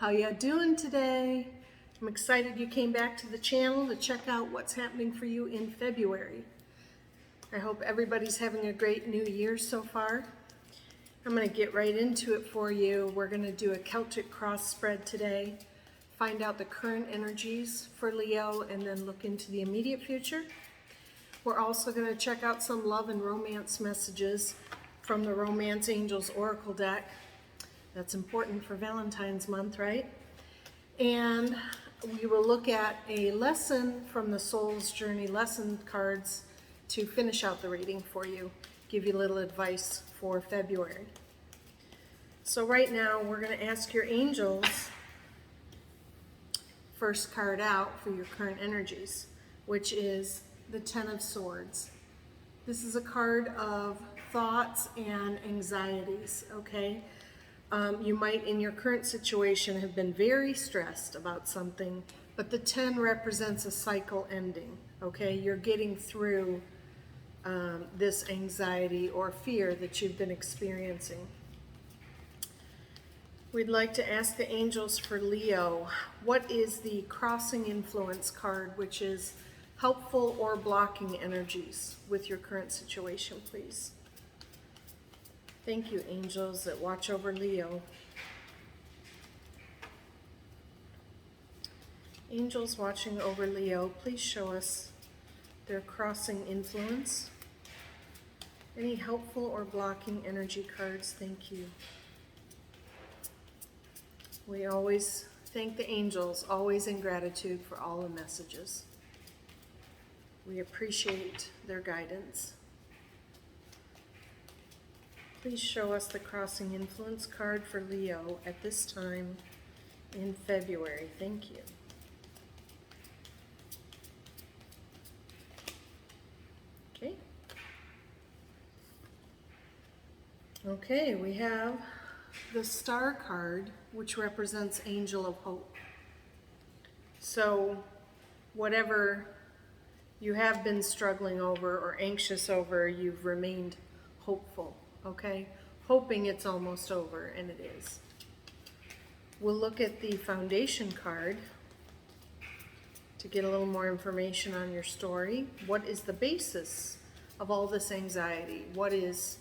How ya doing today? I'm excited you came back to the channel to check out what's happening for you in February. I hope everybody's having a great new year so far. I'm going to get right into it for you. We're going to do a Celtic cross spread today, find out the current energies for Leo, and then look into the immediate future. We're also going to check out some love and romance messages from the Romance Angels Oracle deck. That's important for Valentine's month, right? And we will look at a lesson from the Soul's Journey lesson cards to finish out the reading for you, give you a little advice for February. So right now we're going to ask your angels, first card out for your current energies, which is the Ten of Swords. This is a card of thoughts and anxieties, okay? You might, in your current situation, have been very stressed about something, but the 10 represents a cycle ending, okay? You're getting through this anxiety or fear that you've been experiencing. We'd like to ask the angels for Leo, what is the crossing influence card, which is helpful or blocking energies with your current situation, please? Thank you, angels that watch over Leo. Angels watching over Leo, please show us their crossing influence. Any helpful or blocking energy cards? Thank you. We always thank the angels, always in gratitude for all the messages. We appreciate their guidance. Please show us the crossing influence card for Leo at this time in February. Thank you. Okay. Okay, we have the Star card, which represents Angel of Hope. So whatever you have been struggling over or anxious over, you've remained hopeful. Okay, hoping it's almost over, and it is. We'll look at the Foundation card to get a little more information on your story. What is the basis of all this anxiety? What is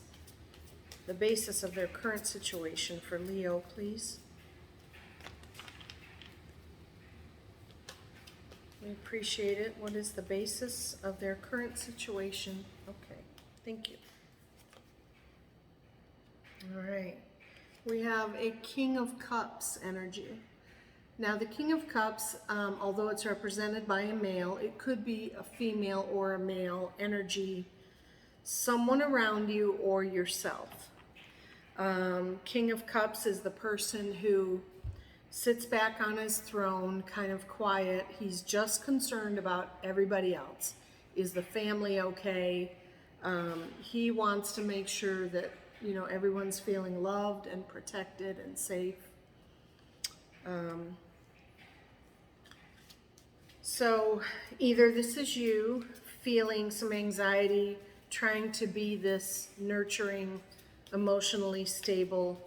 the basis of their current situation for Leo, please? We appreciate it. What is the basis of their current situation? Okay, thank you. All right, we have a King of Cups energy. Now the King of Cups, although it's represented by a male, it could be a female or a male energy, someone around you or yourself. King of Cups is the person who sits back on his throne, kind of quiet. He's just concerned about everybody else. Is the family okay? He wants to make sure that everyone's feeling loved and protected and safe. So either this is you feeling some anxiety, trying to be this nurturing, emotionally stable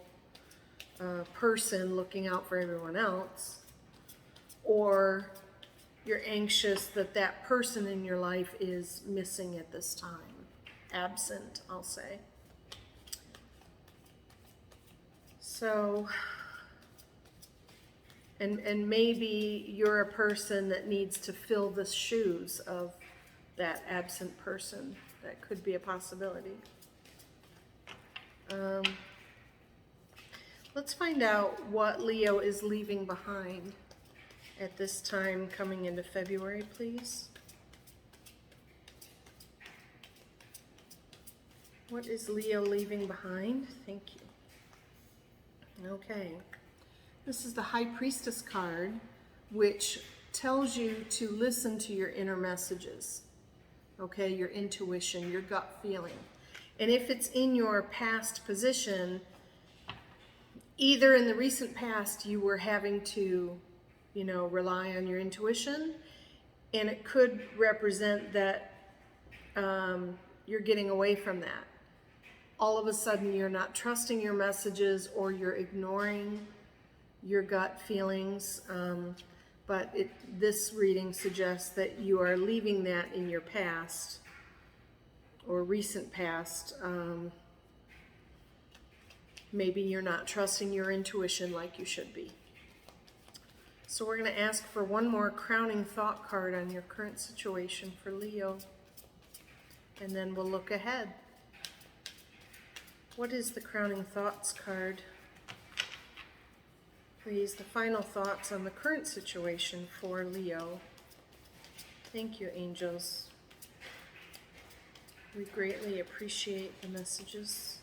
person looking out for everyone else, or you're anxious that that person in your life is missing at this time, absent, I'll say. So, and maybe you're a person that needs to fill the shoes of that absent person. That could be a possibility. Let's find out what Leo is leaving behind at this time coming into February, please. What is Leo leaving behind? Thank you. Okay, this is the High Priestess card, which tells you to listen to your inner messages, okay, your intuition, your gut feeling. And if it's in your past position, either in the recent past you were having to, rely on your intuition, and it could represent that you're getting away from that. All of a sudden you're not trusting your messages, or you're ignoring your gut feelings, but this reading suggests that you are leaving that in your past or recent past. Maybe you're not trusting your intuition like you should be. So we're going to ask for one more crowning thought card on your current situation for Leo, and then we'll look ahead. What is the crowning thoughts card? Please, the final thoughts on the current situation for Leo. Thank you, angels. We greatly appreciate the messages.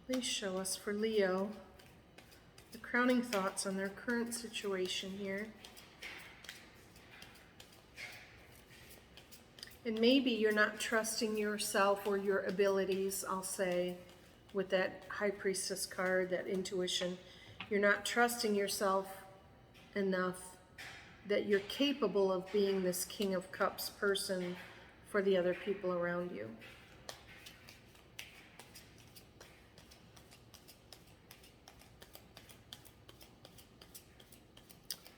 Please show us for Leo the crowning thoughts on their current situation here. And maybe you're not trusting yourself or your abilities, I'll say, with that High Priestess card, that intuition. You're not trusting yourself enough that you're capable of being this King of Cups person for the other people around you.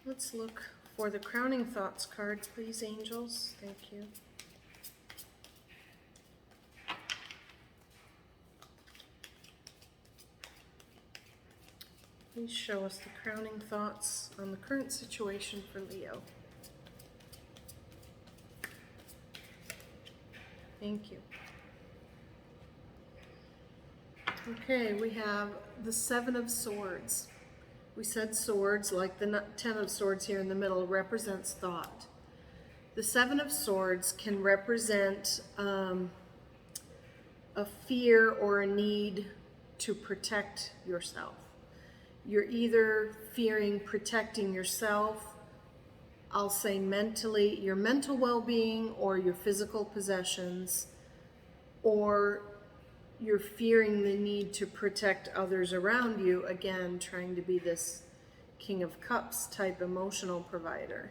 Let's look for the crowning thoughts card, please, angels. Thank you. Please show us the crowning thoughts on the current situation for Leo. Thank you. Okay, we have the Seven of Swords. We said swords, like the Ten of Swords here in the middle, represents thought. The Seven of Swords can represent a fear or a need to protect yourself. You're either fearing protecting yourself, I'll say mentally, your mental well-being or your physical possessions, or you're fearing the need to protect others around you, again, trying to be this King of Cups type emotional provider.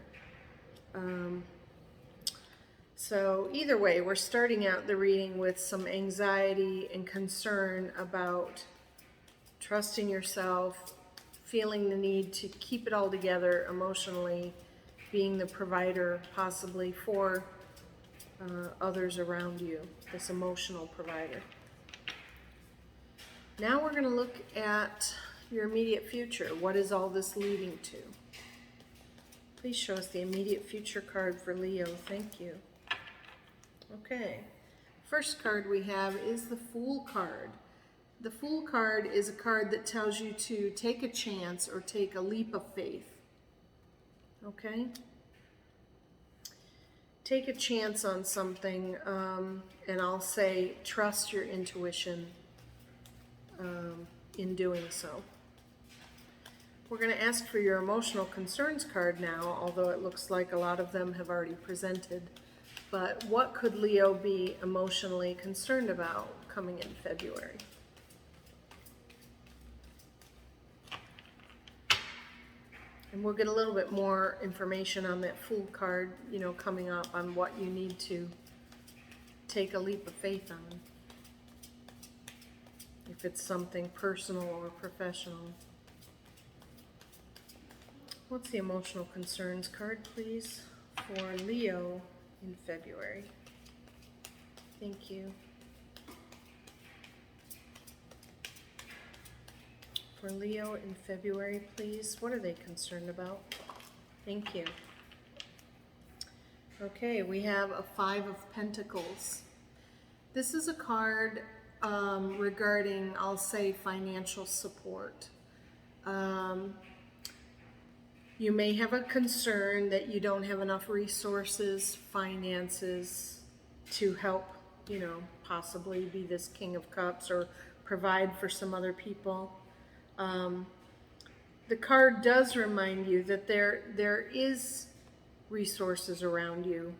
So either way, we're starting out the reading with some anxiety and concern about trusting yourself, feeling the need to keep it all together emotionally, being the provider possibly for others around you, this emotional provider. Now we're going to look at your immediate future. What is all this leading to? Please show us the immediate future card for Leo. Thank you. Okay. First card we have is the Fool card. The Fool card is a card that tells you to take a chance or take a leap of faith. Okay? Take a chance on something, and I'll say trust your intuition in doing so. We're going to ask for your emotional concerns card now, although it looks like a lot of them have already presented. But what could Leo be emotionally concerned about coming in February? And we'll get a little bit more information on that Fool card, coming up on what you need to take a leap of faith on. If it's something personal or professional. What's the emotional concerns card, please, for Leo in February? Thank you. For Leo in February, please, what are they concerned about? Thank you. Okay, we have a Five of Pentacles. This is a card regarding, I'll say, financial support. You may have a concern that you don't have enough resources, finances to help, possibly be this King of Cups or provide for some other people. The card does remind you that there is resources around you,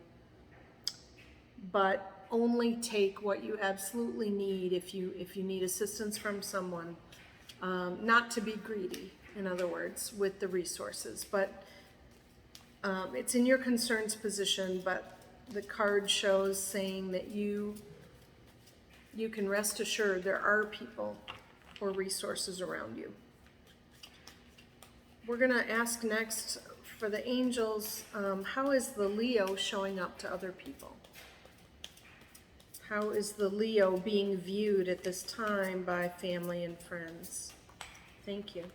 but only take what you absolutely need if you need assistance from someone. Not to be greedy, in other words, with the resources, but it's in your concerns position, but the card shows saying that you you can rest assured there are people or resources around you. We're going to ask next for the angels, how is the Leo showing up to other people? How is the Leo being viewed at this time by family and friends? Thank you.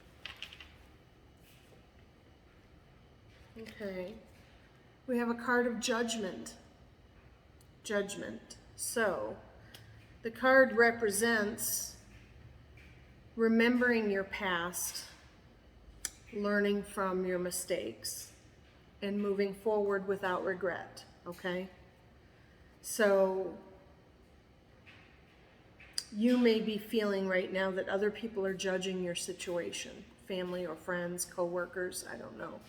Okay. We have a card of judgment. Judgment. So, the card represents remembering your past, learning from your mistakes, and moving forward without regret, okay? So, you may be feeling right now that other people are judging your situation, family or friends, co-workers, I don't know.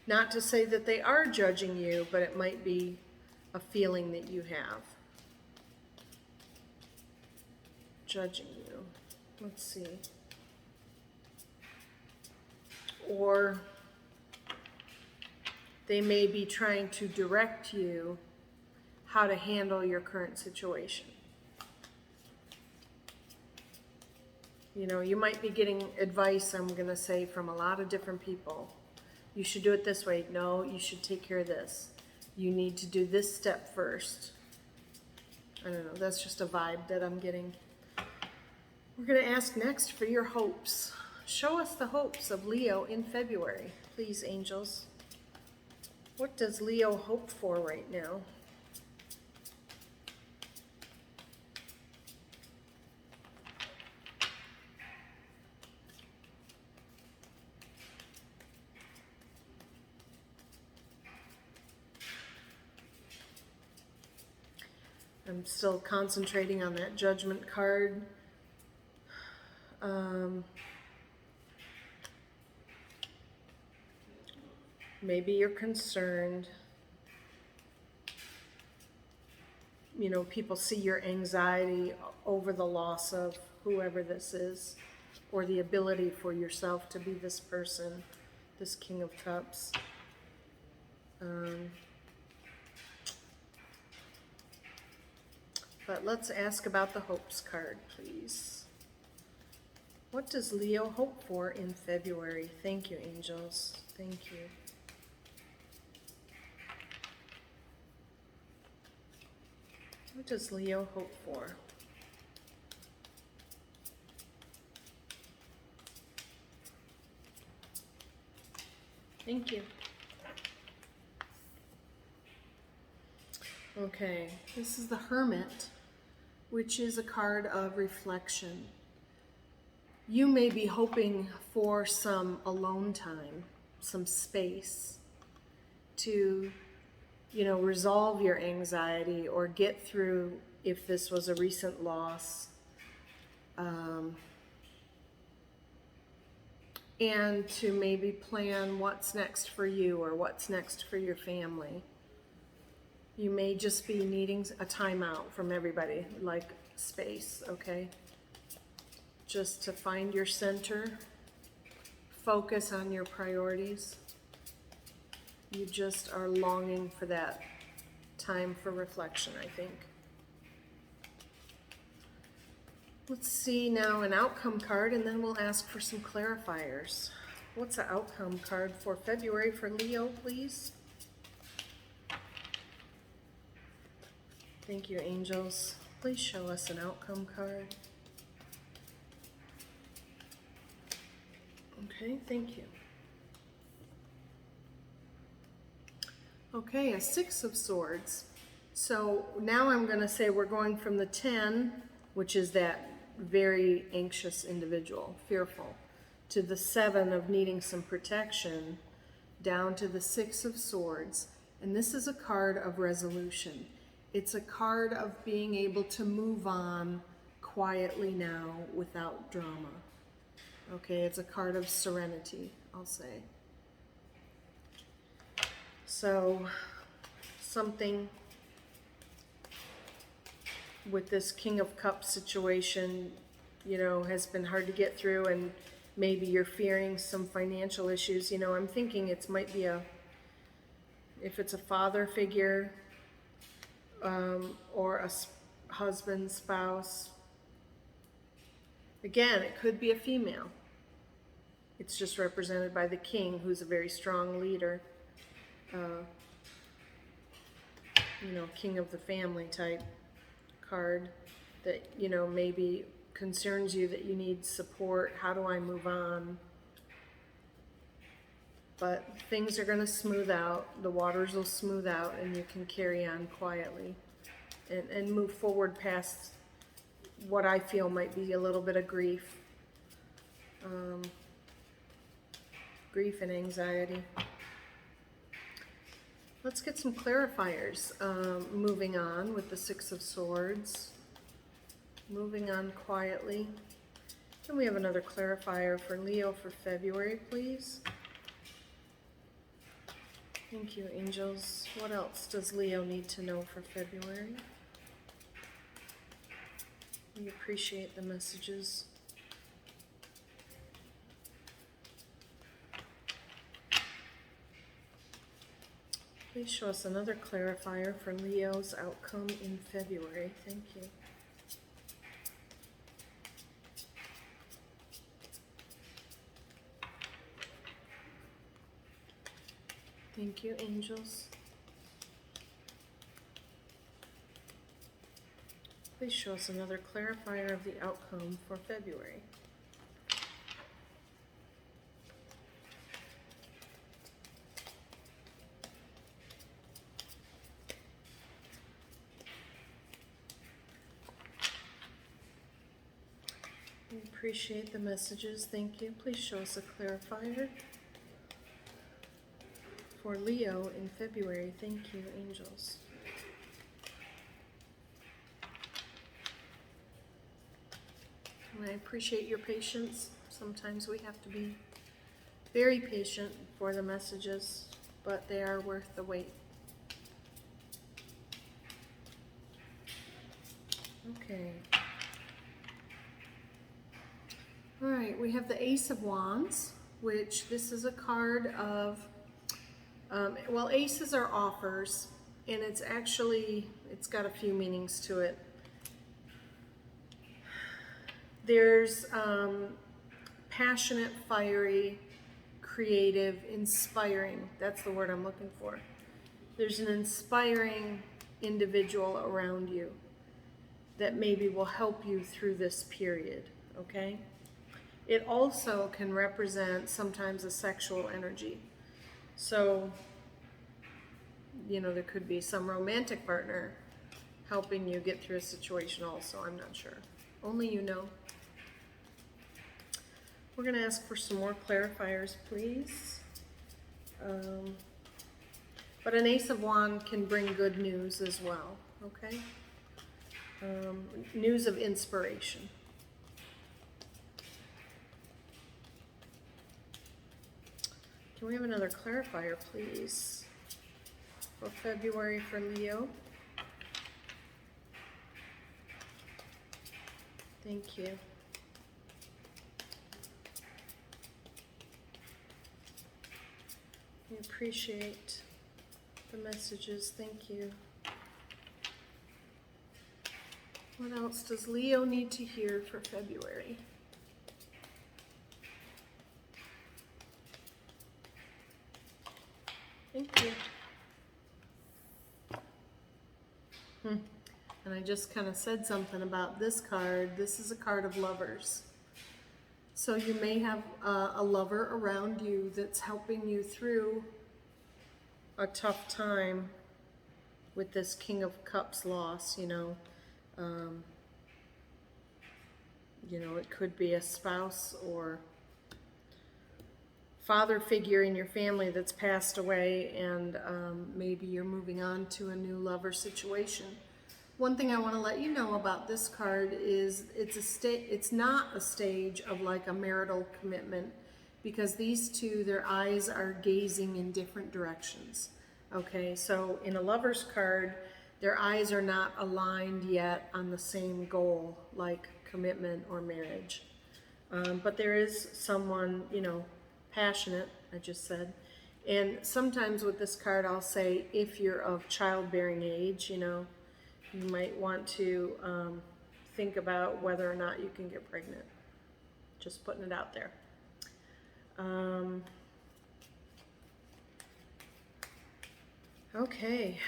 Not to say that they are judging you, but it might be a feeling that you have. Judging you. Let's see. Or they may be trying to direct you how to handle your current situation. You know, you might be getting advice, I'm going to say, from a lot of different people. You should do it this way. No, you should take care of this. You need to do this step first. I don't know, that's just a vibe that I'm getting. We're going to ask next for your hopes. Show us the hopes of Leo in February, please, angels. What does Leo hope for right now? I'm still concentrating on that judgment card. Maybe you're concerned. You know, people see your anxiety over the loss of whoever this is, or the ability for yourself to be this person, this King of Cups. But let's ask about the hopes card, please. What does Leo hope for in February? Thank you, angels. Thank you. What does Leo hope for? Thank you. Okay, this is the Hermit, which is a card of reflection. You may be hoping for some alone time, some space to, you know, resolve your anxiety or get through if this was a recent loss. And to maybe plan what's next for you or what's next for your family. You may just be needing a timeout from everybody, like space, okay? Just to find your center, focus on your priorities. You just are longing for that time for reflection, I think. Let's see now an outcome card, and then we'll ask for some clarifiers. What's the outcome card for February for Leo, please? Thank you, angels. Please show us an outcome card. Okay, thank you. Okay, a Six of Swords. So now I'm going to say we're going from the 10, which is that very anxious individual, fearful, to the 7 of needing some protection, down to the Six of Swords. And this is a card of resolution. It's a card of being able to move on quietly now without drama. Okay, it's a card of serenity, I'll say. So, something with this King of Cups situation, you know, has been hard to get through, and maybe you're fearing some financial issues. You know, I'm thinking it might be if it's a father figure, or a husband, spouse. Again, it could be a female. It's just represented by the king, who's a very strong leader. King of the family type card that, maybe concerns you, that you need support. How do I move on? But things are going to smooth out. The waters will smooth out, and you can carry on quietly and move forward past what I feel might be a little bit of grief. Grief and anxiety. Let's get some clarifiers. Moving on with the Six of Swords. Moving on quietly. Can we have another clarifier for Leo for February, please? Thank you, angels. What else does Leo need to know for February? We appreciate the messages. Please show us another clarifier for Leo's outcome in February. Thank you. Thank you, angels. Please show us another clarifier of the outcome for February. We appreciate the messages. Thank you. Please show us a clarifier for Leo in February. Thank you, angels. And I appreciate your patience. Sometimes we have to be very patient for the messages, but they are worth the wait. Okay. All right, we have the Ace of Wands, which this is a card of, well, aces are offers, and it's got a few meanings to it. There's passionate, fiery, creative, inspiring. That's the word I'm looking for. There's an inspiring individual around you that maybe will help you through this period, okay? It also can represent sometimes a sexual energy. So, there could be some romantic partner helping you get through a situation also. I'm not sure. Only you know. We're going to ask for some more clarifiers, please. But an Ace of Wands can bring good news as well, okay? News of inspiration. Can we have another clarifier, please, for February for Leo? Thank you. We appreciate the messages. Thank you. What else does Leo need to hear for February? Thank you. And I just kind of said something about this card. This is a card of lovers. So you may have a lover around you that's helping you through a tough time with this King of Cups loss, it could be a spouse or father figure in your family that's passed away, and maybe you're moving on to a new lover situation. One thing I want to let you know about this card is it's not a stage of like a marital commitment, because these two, their eyes are gazing in different directions. Okay, so in a lover's card, their eyes are not aligned yet on the same goal, like commitment or marriage. But there is someone, passionate, I just said. And sometimes with this card, I'll say, if you're of childbearing age, you might want to think about whether or not you can get pregnant. Just putting it out there. Okay.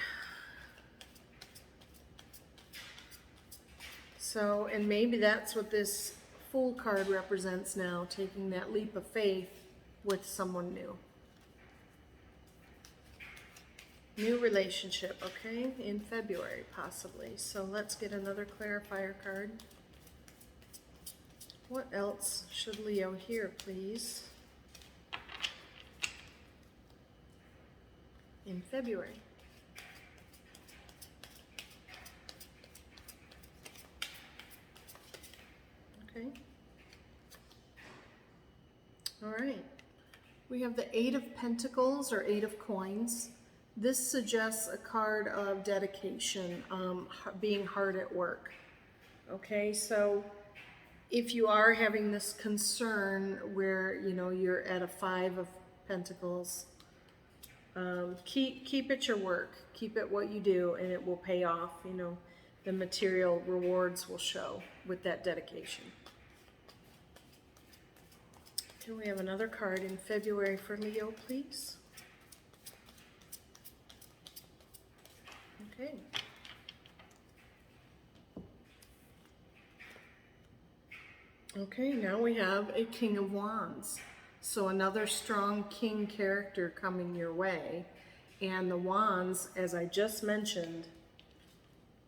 So, and maybe that's what this Fool card represents now, taking that leap of faith with someone new. New relationship, okay, in February possibly. So let's get another clarifier card. What else should Leo hear, please? In February. Okay. All right. We have the Eight of Pentacles or Eight of Coins. This suggests a card of dedication, being hard at work. Okay, so if you are having this concern where, you know, you're at a Five of Pentacles, keep it your work. Keep it what you do, and it will pay off. You know, the material rewards will show with that dedication. Can we have another card in February for Leo, please? Okay. Okay, now we have a King of Wands. So another strong king character coming your way. And the wands, as I just mentioned,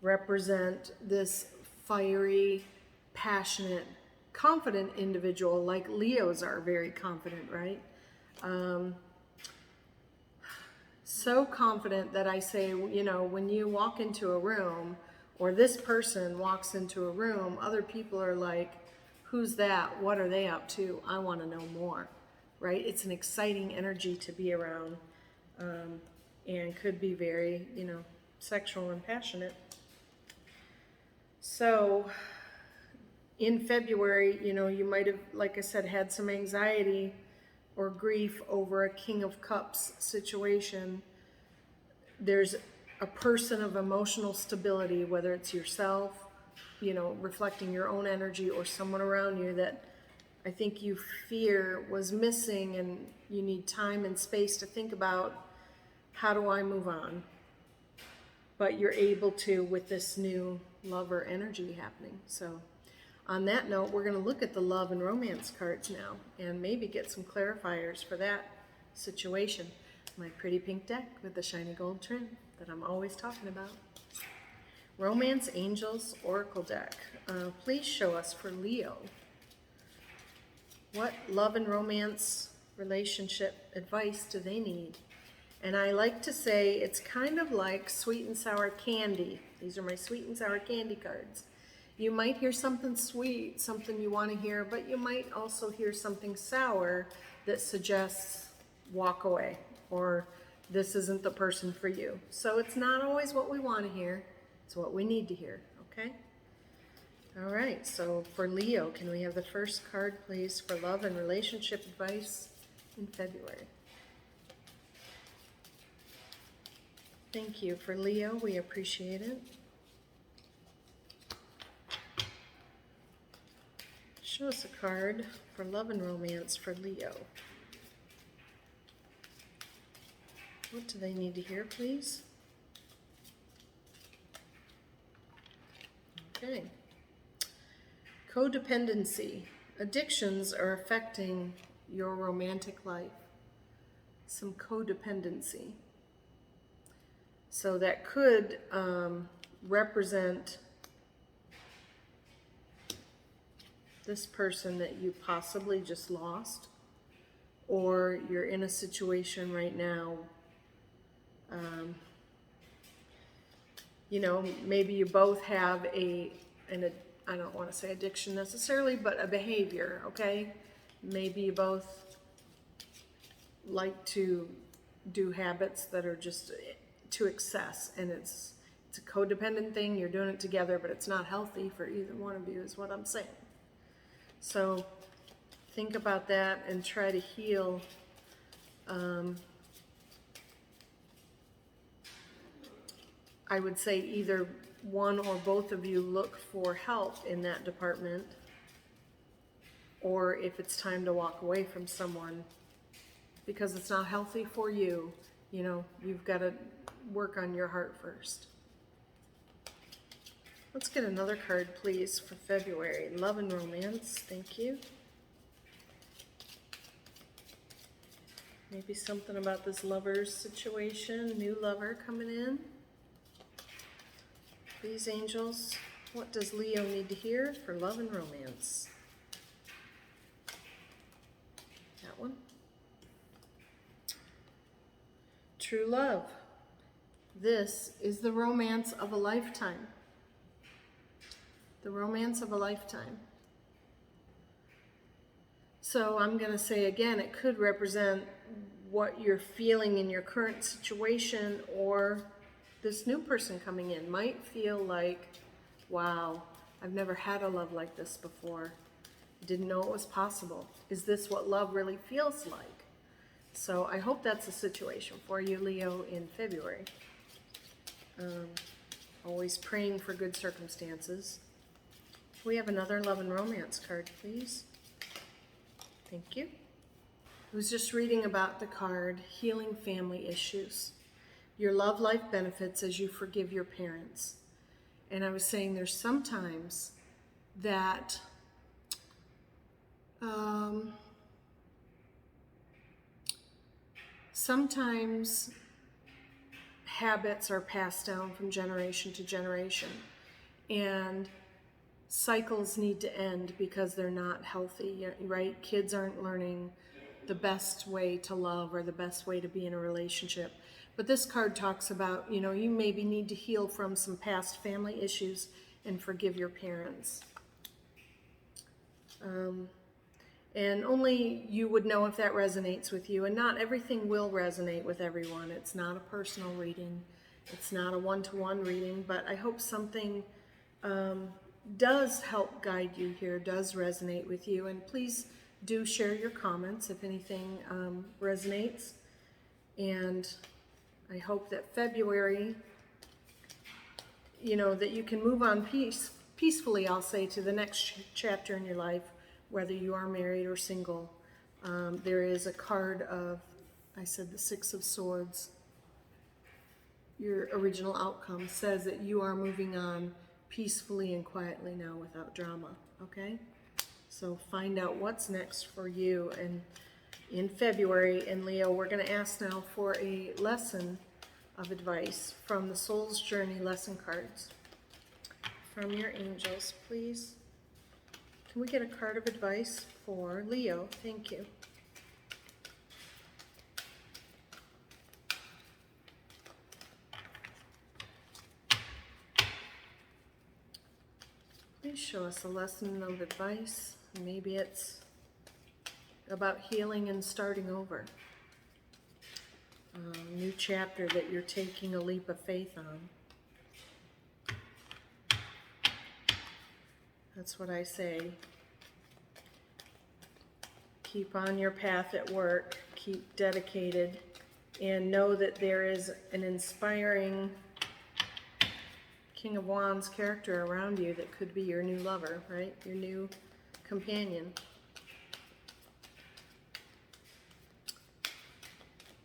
represent this fiery, passionate, confident individual, like Leos are very confident, right? So confident that I say, you know, when you walk into a room, or this person walks into a room, other people are like, who's that? What are they up to? I want to know more, right? It's an exciting energy to be around, and could be very, you know, sexual and passionate. So in February, you know, you might have, like I said, had some anxiety or grief over a King of Cups situation. There's a person of emotional stability, whether it's yourself, you know, reflecting your own energy, or someone around you that I think you fear was missing, and you need time and space to think about, how do I move on? But you're able to with this new lover energy happening. So on that note, we're going to look at the love and romance cards now and maybe get some clarifiers for that situation. My pretty pink deck with the shiny gold trim that I'm always talking about. Romance Angels Oracle deck. Please show us for Leo. What love and romance relationship advice do they need? And I like to say it's kind of like sweet and sour candy. These are my sweet and sour candy cards. You might hear something sweet, something you want to hear, but you might also hear something sour that suggests walk away, or this isn't the person for you. So it's not always what we want to hear, it's what we need to hear, okay? All right, so for Leo, can we have the first card, please, for love and relationship advice in February? Thank you. For Leo, we appreciate it. Show us a card for love and romance for Leo. What do they need to hear, please? Okay. Codependency. Addictions are affecting your romantic life. Some codependency. So that could represent this person that you possibly just lost, or you're in a situation right now, you know, maybe you both have I don't want to say addiction necessarily, but a behavior, okay? Maybe you both like to do habits that are just to excess, and it's a codependent thing. You're doing it together, but it's not healthy for either one of you, is what I'm saying. So think about that and try to heal. I would say either one or both of you look for help in that department, or if it's time to walk away from someone because it's not healthy for you. You know, you've got to work on your heart first. Let's get another card, please, for February. Love and romance. Thank you. Maybe something about this lover's situation, new lover coming in. Please, angels, what does Leo need to hear for love and romance? That one. True love. This is the romance of a lifetime. The romance of a lifetime. So I'm going to say again, it could represent what you're feeling in your current situation, or this new person coming in might feel like, wow, I've never had a love like this before. Didn't know it was possible. Is this what love really feels like? So I hope that's a situation for you, Leo, in February. Always praying for good circumstances. We have another love and romance card, please. Thank you. I was just reading about the card, Healing Family Issues. Your love life benefits as you forgive your parents. And I was saying there's sometimes that sometimes habits are passed down from generation to generation, and cycles need to end because they're not healthy, right? Kids aren't learning the best way to love or the best way to be in a relationship. But this card talks about, you know, you maybe need to heal from some past family issues and forgive your parents. And only you would know if that resonates with you, and not everything will resonate with everyone. It's not a personal reading. It's not a one-to-one reading, but I hope something does help guide you here, does resonate with you. And please do share your comments if anything resonates. And I hope that February, you know, that you can move on peacefully, I'll say, to the next chapter in your life, whether you are married or single. There is a card of, I said, the Six of Swords. Your original outcome says that you are moving on peacefully and quietly now without drama, okay? So find out what's next for you. And in February, and Leo, we're going to ask now for a lesson of advice from the Soul's Journey lesson cards from your angels, please. Can we get a card of advice for Leo? Thank you. Please show us a lesson of advice. Maybe it's about healing and starting over. A new chapter that you're taking a leap of faith on. That's what I say. Keep on your path at work. Keep dedicated. And know that there is an inspiring King of Wands character around you that could be your new lover, right? Your new companion.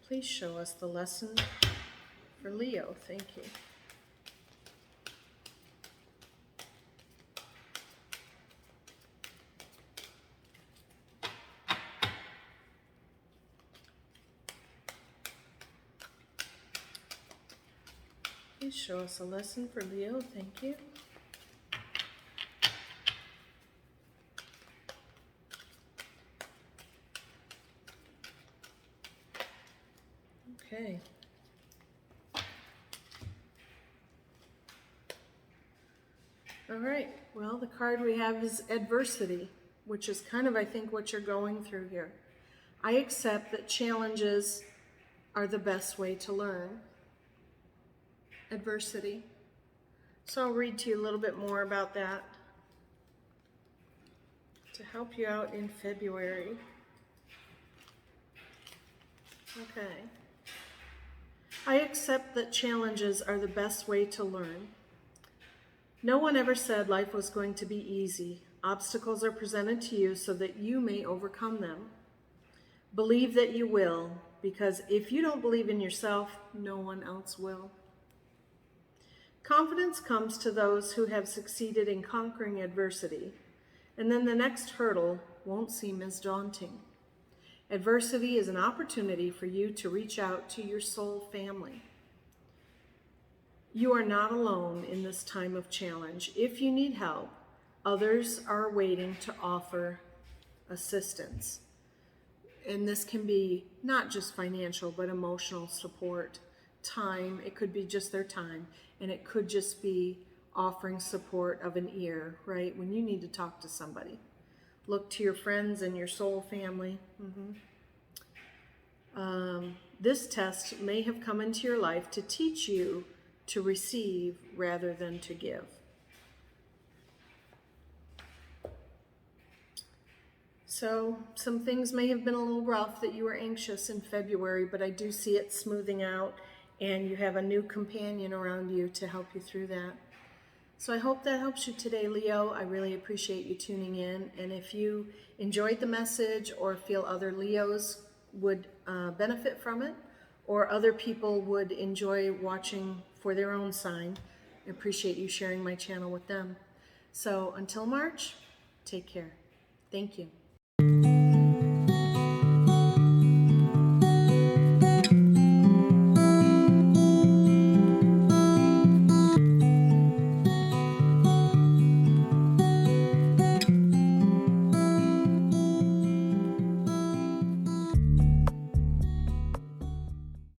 Please show us the lesson for Leo. Thank you. Please show us a lesson for Leo. Thank you. Okay. All right. Well, the card we have is adversity, which is kind of, I think, what you're going through here. I accept that challenges are the best way to learn. Adversity. So I'll read to you a little bit more about that to help you out in February. Okay. I accept that challenges are the best way to learn. No one ever said life was going to be easy. Obstacles are presented to you so that you may overcome them. Believe that you will, because if you don't believe in yourself, no one else will. Confidence comes to those who have succeeded in conquering adversity, and then the next hurdle won't seem as daunting. Adversity is an opportunity for you to reach out to your soul family. You are not alone in this time of challenge. If you need help, others are waiting to offer assistance. And this can be not just financial, but emotional support, time. It could be just their time, and it could just be offering support of an ear, right? When you need to talk to somebody. Look to your friends and your soul family. This test may have come into your life to teach you to receive rather than to give. So some things may have been a little rough, that you were anxious in February, but I do see it smoothing out, and you have a new companion around you to help you through that. So I hope that helps you today, Leo. I really appreciate you tuning in. And if you enjoyed the message or feel other Leos would benefit from it, or other people would enjoy watching for their own sign, I appreciate you sharing my channel with them. So until March, take care. Thank you.